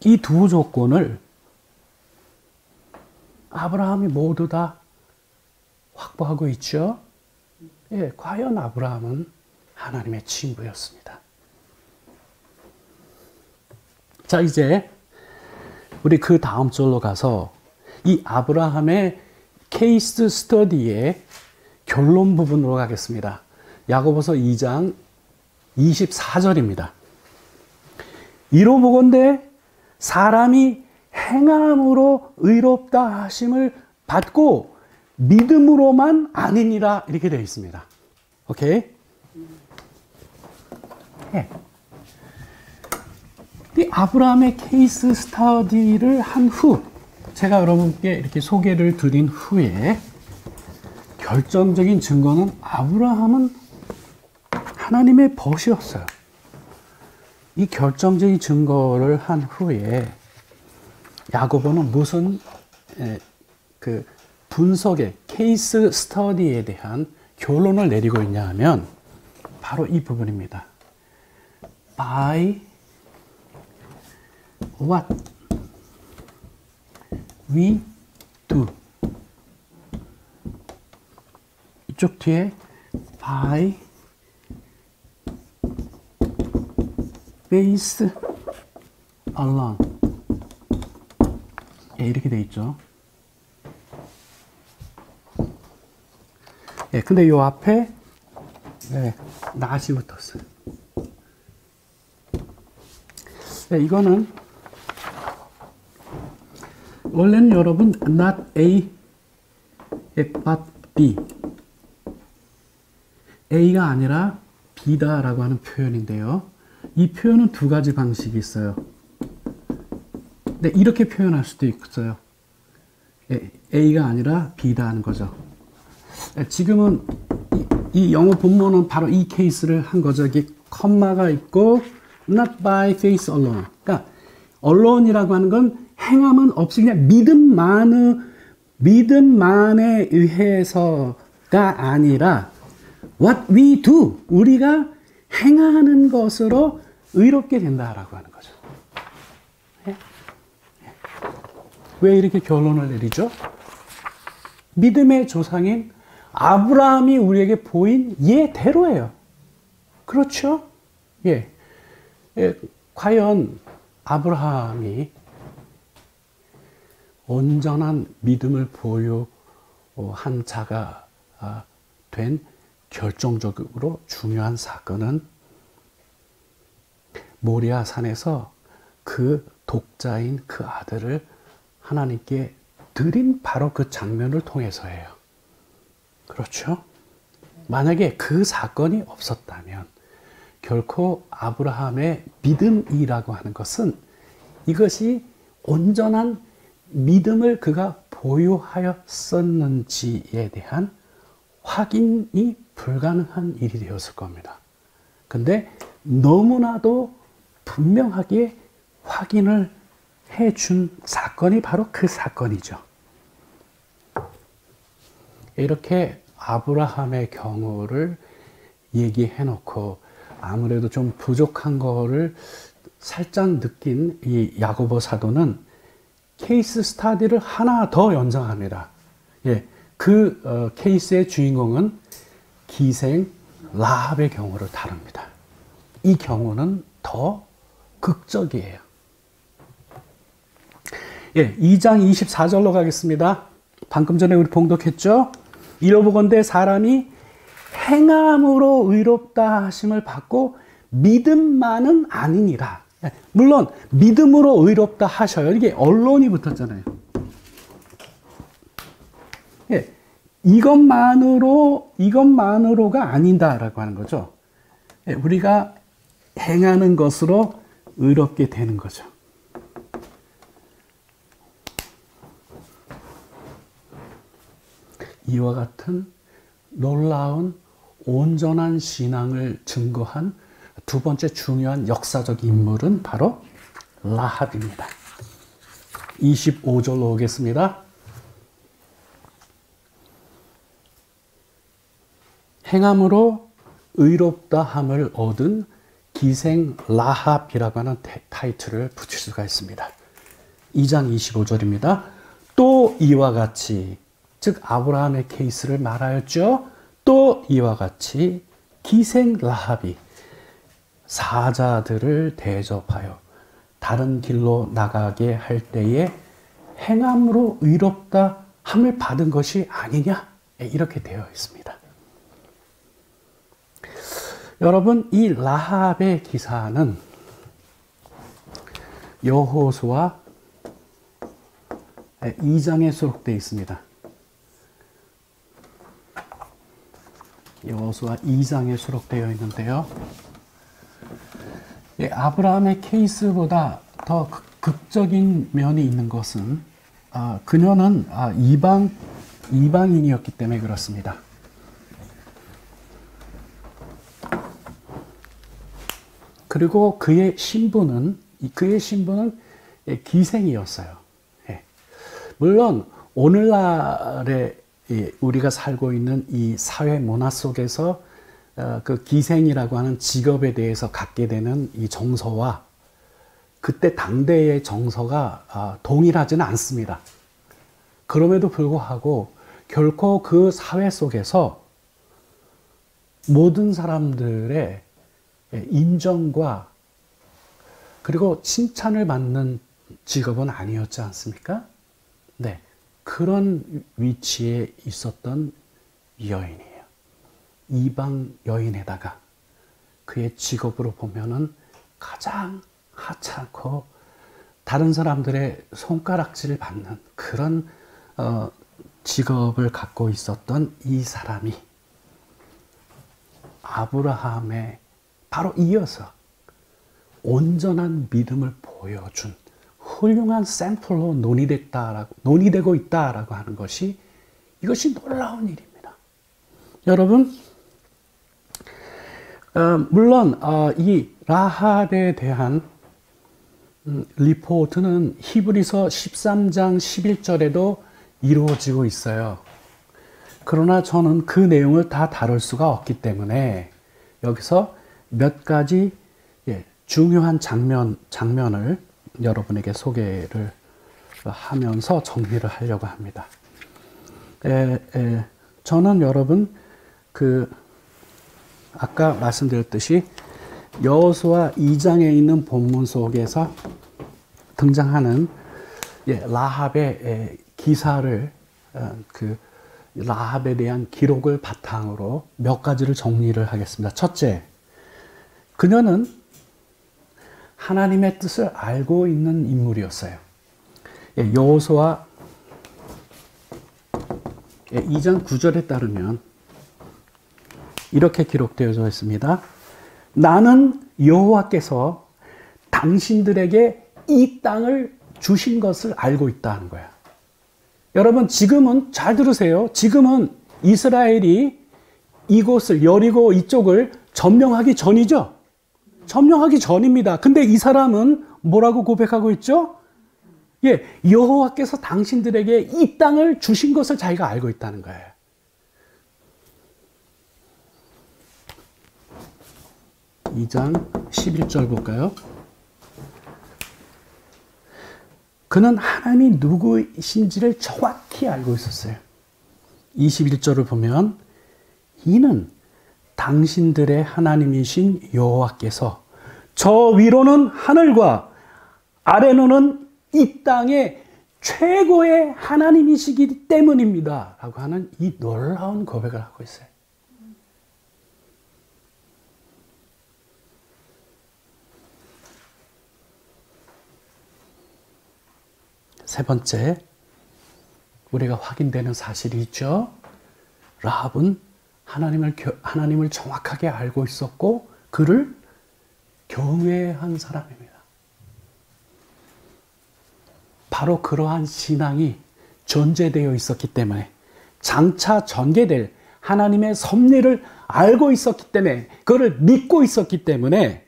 이 두 조건을 아브라함이 모두 다 확보하고 있죠. 과연 아브라함은 하나님의 친구였습니다. 자, 이제 우리 그 다음 절로 가서 이 아브라함의 케이스 스터디의 결론 부분으로 가겠습니다. 야고보서 2장 24절입니다. 이로 보건대 사람이 행함으로 의롭다 하심을 받고 믿음으로만 아니니라 이렇게 되어 있습니다. 오케이? 네. 이 아브라함의 케이스 스터디를 한 후, 제가 여러분께 이렇게 소개를 드린 후에 결정적인 증거는 아브라함은 하나님의 벗이었어요. 이 결정적인 증거를 한 후에 야고보는 무슨 그 분석의 케이스 스터디에 대한 결론을 내리고 있냐 하면 바로 이 부분입니다. By what we do. 이쪽 뒤에 by faith alone. 예, 이렇게 돼 있죠. 예, 근데 요 앞에 not이 붙었어요. 예, 이거는 원래는 여러분 not A but B, A가 아니라 B다라고 하는 표현인데요. 이 표현은 두 가지 방식이 있어요. 네, 이렇게 표현할 수도 있어요. A가 아니라 B다 하는 거죠. 지금은 이 영어 본문은 바로 이 케이스를 한 거죠. 이게 컴마가 있고 not by faith alone. 그러니까 alone이라고 하는 건 행함은 없이 그냥 믿음만에 의해서가 아니라 what we do, 우리가 행하는 것으로 의롭게 된다라고 하는 거죠. 왜 이렇게 결론을 내리죠? 믿음의 조상인 아브라함이 우리에게 보인 예대로예요. 그렇죠? 예. 과연 아브라함이 온전한 믿음을 보유한 자가 된 결정적으로 중요한 사건은 모리아 산에서 그 독자인 그 아들을 하나님께 드린 바로 그 장면을 통해서예요. 그렇죠? 만약에 그 사건이 없었다면 결코 아브라함의 믿음이라고 하는 것은 이것이 온전한 믿음을 그가 보유하였었는지에 대한 확인이 불가능한 일이 되었을 겁니다. 근데 너무나도 분명하게 확인을 해준 사건이 바로 그 사건이죠. 이렇게 아브라함의 경우를 얘기해 놓고 아무래도 좀 부족한 거를 살짝 느낀 이 야고보 사도는 케이스 스터디를 하나 더 연장합니다. 예, 그 케이스의 주인공은 기생 라합의 경우를 다룹니다. 이 경우는 더 극적이에요. 예, 2장 24절로 가겠습니다. 방금 전에 우리 봉독했죠? 이러보건대 사람이 행함으로 의롭다 하심을 받고 믿음만은 아니니라. 물론 믿음으로 의롭다 하셔요. 이게 언론이 붙었잖아요. 예, 이것만으로가 아니다라고 하는 거죠. 예, 우리가 행하는 것으로 의롭게 되는 거죠. 이와 같은 놀라운 온전한 신앙을 증거한 두 번째 중요한 역사적 인물은 바로 라합입니다. 25절로 오겠습니다. 행함으로 의롭다함을 얻은 기생 라합이라고 하는 타이틀을 붙일 수가 있습니다. 2장 25절입니다. 또 이와 같이, 즉 아브라함의 케이스를 말하였죠. 또 이와 같이 기생 라합이 사자들을 대접하여 다른 길로 나가게 할 때에 행함으로 의롭다 함을 받은 것이 아니냐, 이렇게 되어 있습니다. 여러분, 이 라합의 기사는 여호수아 2장에 수록되어 있습니다. 여호수아 2장에 수록되어 있는데요. 아브라함의 케이스보다 더 극적인 면이 있는 것은 그녀는 이방인이었기 때문에 그렇습니다. 그리고 그의 신분은 기생이었어요. 물론 오늘날에 우리가 살고 있는 이 사회 문화 속에서 그 기생이라고 하는 직업에 대해서 갖게 되는 이 정서와 그때 당대의 정서가 동일하지는 않습니다. 그럼에도 불구하고 결코 그 사회 속에서 모든 사람들의 인정과 그리고 칭찬을 받는 직업은 아니었지 않습니까? 네, 그런 위치에 있었던 여인이에요. 이방 여인에다가 그의 직업으로 보면은 가장 하찮고 다른 사람들의 손가락질을 받는 그런 직업을 갖고 있었던 이 사람이 아브라함의 바로 이어서 온전한 믿음을 보여준 훌륭한 샘플로 논의되고 있다라고 하는 것이 이것이 놀라운 일입니다. 여러분, 물론 이 라합에 대한 리포트는 히브리서 13장 11절에도 이루어지고 있어요. 그러나 저는 그 내용을 다 다룰 수가 없기 때문에 여기서 몇 가지 중요한 장면을 여러분에게 소개를 하면서 정리를 하려고 합니다. 저는 여러분 아까 말씀드렸듯이 여호수아 2장에 있는 본문 속에서 등장하는 라합의 기사를 라합에 대한 기록을 바탕으로 몇 가지를 정리를 하겠습니다. 첫째, 그녀는 하나님의 뜻을 알고 있는 인물이었어요. 여호수아 2장 9절에 따르면 이렇게 기록되어져 있습니다. 나는 여호와께서 당신들에게 이 땅을 주신 것을 알고 있다는 거야. 여러분, 지금은 잘 들으세요. 지금은 이스라엘이 이곳을 여리고 이쪽을 점령하기 전이죠. 점령하기 전입니다. 근데 이 사람은 뭐라고 고백하고 있죠? 여호와께서 당신들에게 이 땅을 주신 것을 자기가 알고 있다는 거예요. 이 장 11절 볼까요? 그는 하나님이 누구이신지를 정확히 알고 있었어요. 21절을 보면 이는 당신들의 하나님이신 여호와께서 저 위로는 하늘과 아래로는 이 땅의 최고의 하나님이시기 때문입니다. 라고 하는 이 놀라운 고백을 하고 있어요. 세 번째, 우리가 확인되는 사실이 있죠. 라합은 하나님을 정확하게 알고 있었고 그를 경외한 사람입니다. 바로 그러한 신앙이 전제되어 있었기 때문에 장차 전개될 하나님의 섭리를 알고 있었기 때문에 그를 믿고 있었기 때문에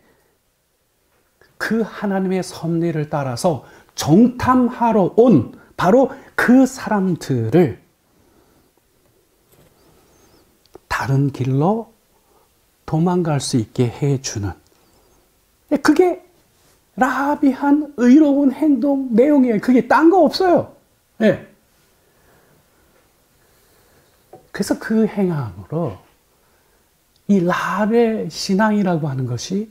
그 하나님의 섭리를 따라서 정탐하러 온 바로 그 사람들을 다른 길로 도망갈 수 있게 해주는, 그게 라합이 한 의로운 행동 내용이에요. 그게 딴 거 없어요. 그래서 그 행함으로 이 라합의 신앙이라고 하는 것이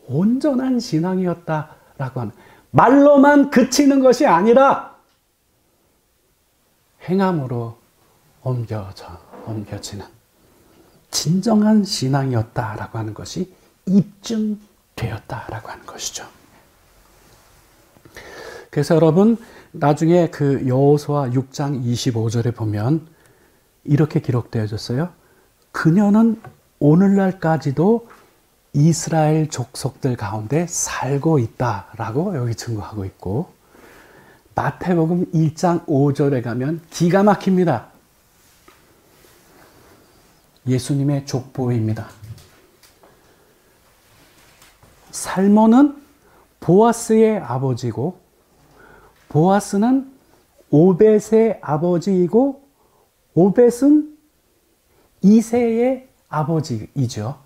온전한 신앙이었다라고 하는, 말로만 그치는 것이 아니라 행함으로 옮겨지는 진정한 신앙이었다라고 하는 것이 입증되었다라고 하는 것이죠. 그래서 여러분, 나중에 그 여호수아 6장 25절에 보면 이렇게 기록되어졌어요. 그녀는 오늘날까지도 이스라엘 족속들 가운데 살고 있다라고 여기 증거하고 있고, 마태복음 1장 5절에 가면 기가 막힙니다. 예수님의 족보입니다. 살몬은 보아스의 아버지고, 보아스는 오벳의 아버지이고, 오벳은 이새의 아버지이죠.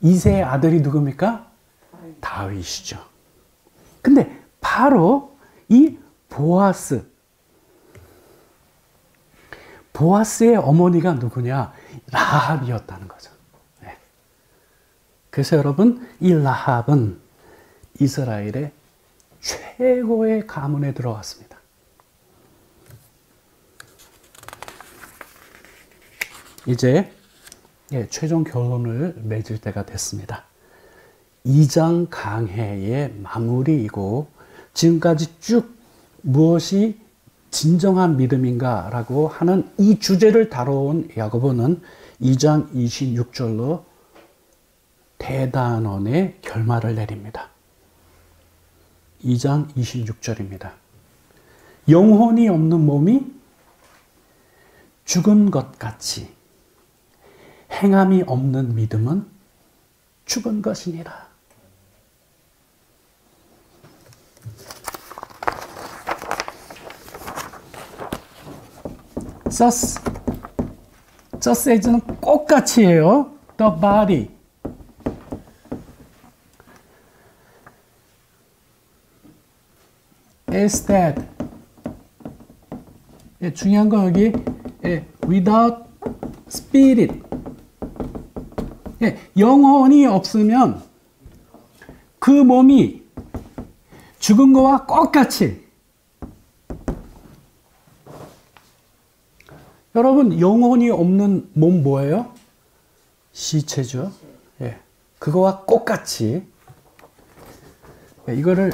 이새의 아들이 누굽니까? 다윗이죠. 근데 바로 이 보아스의 어머니가 누구냐? 라합이었다는 거죠. 네. 그래서 여러분, 이 라합은 이스라엘의 최고의 가문에 들어왔습니다. 이제 최종 결론을 맺을 때가 됐습니다. 2장 강해의 마무리이고, 지금까지 쭉 무엇이 진정한 믿음인가 라고 하는 이 주제를 다뤄온 야고보는 2장 26절로 대단원의 결말을 내립니다. 2장 26절입니다. 영혼이 없는 몸이 죽은 것 같이 행함이 없는 믿음은 죽은 것이니라. 서세지는 꽃같이에요. The body. is dead. 중요한 거 여기 without spirit. 영혼이 없으면 그 몸이 죽은 거와 똑같이. 여러분, 영혼이 없는 몸 뭐예요? 시체죠. 그거와 똑같이. 이거를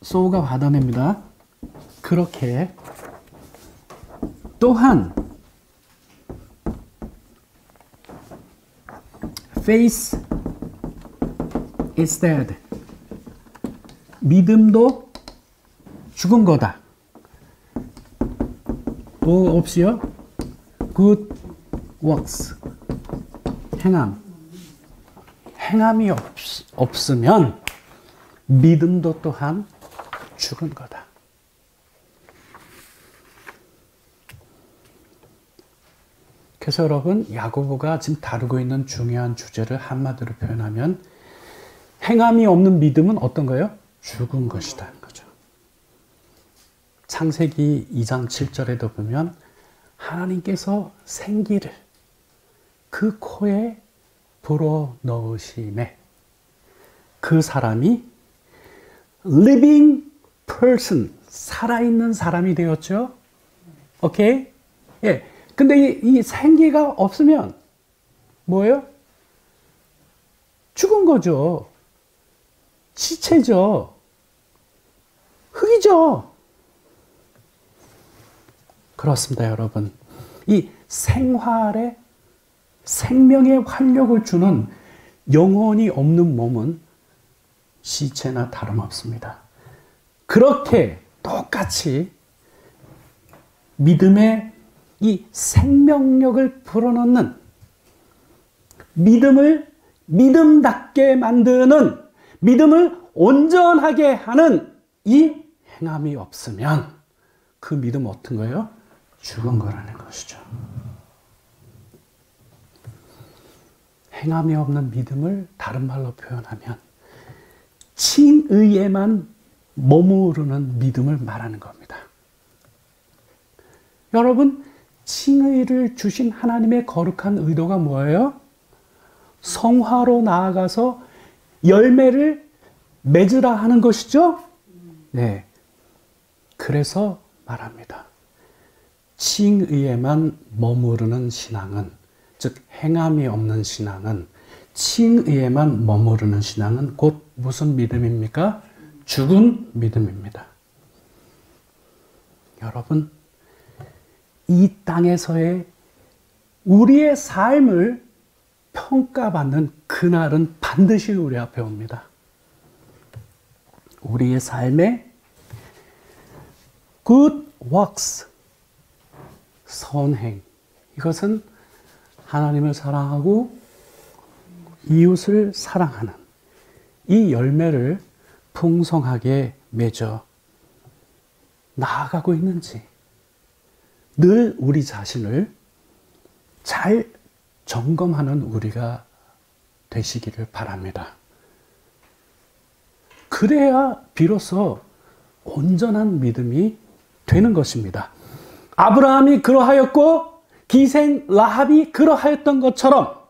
소우가 받아냅니다. 그렇게 또한 faith is dead. 믿음도 죽은 거다. 뭐 없이요? good works. 행함이 없으면 믿음도 또한 죽은 거다. 그래서 여러분, 야고보가 지금 다루고 있는 중요한 주제를 한마디로 표현하면 행함이 없는 믿음은 어떤 거예요? 죽은 것이다 거죠. 창세기 2장 7절에도 보면 하나님께서 생기를 그 코에 불어넣으심에 그 사람이 living person, 살아있는 사람이 되었죠. 오케이? 근데 이 생기가 없으면 뭐예요? 죽은 거죠. 시체죠. 흙이죠. 그렇습니다, 여러분. 이 생활에 생명의 활력을 주는 영혼이 없는 몸은 시체나 다름없습니다. 그렇게 똑같이 믿음의 이 생명력을 불어넣는, 믿음을 믿음답게 만드는, 믿음을 온전하게 하는 이 행함이 없으면 그 믿음 어떤 거예요? 죽은 거라는 것이죠. 행함이 없는 믿음을 다른 말로 표현하면 칭의에만 머무르는 믿음을 말하는 겁니다. 여러분, 칭의를 주신 하나님의 거룩한 의도가 뭐예요? 성화로 나아가서 열매를 맺으라 하는 것이죠? 네. 그래서 말합니다. 칭의에만 머무르는 신앙은, 즉 행함이 없는 신앙은, 칭의에만 머무르는 신앙은 곧 무슨 믿음입니까? 죽은 믿음입니다. 여러분, 이 땅에서의 우리의 삶을 평가받는 그날은 반드시 우리 앞에 옵니다. 우리의 삶의 good works, 선행, 이것은 하나님을 사랑하고 이웃을 사랑하는 이 열매를 풍성하게 맺어 나아가고 있는지 늘 우리 자신을 잘 점검하는 우리가 되시기를 바랍니다. 그래야 비로소 온전한 믿음이 되는 것입니다. 아브라함이 그러하였고 기생 라합이 그러하였던 것처럼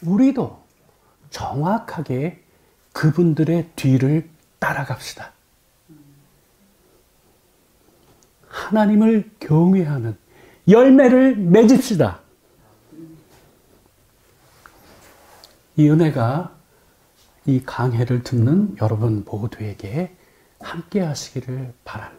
우리도 정확하게 그분들의 뒤를 따라갑시다. 하나님을 경외하는 열매를 맺읍시다. 이 은혜가 이 강해를 듣는 여러분 모두에게 함께 하시기를 바랍니다.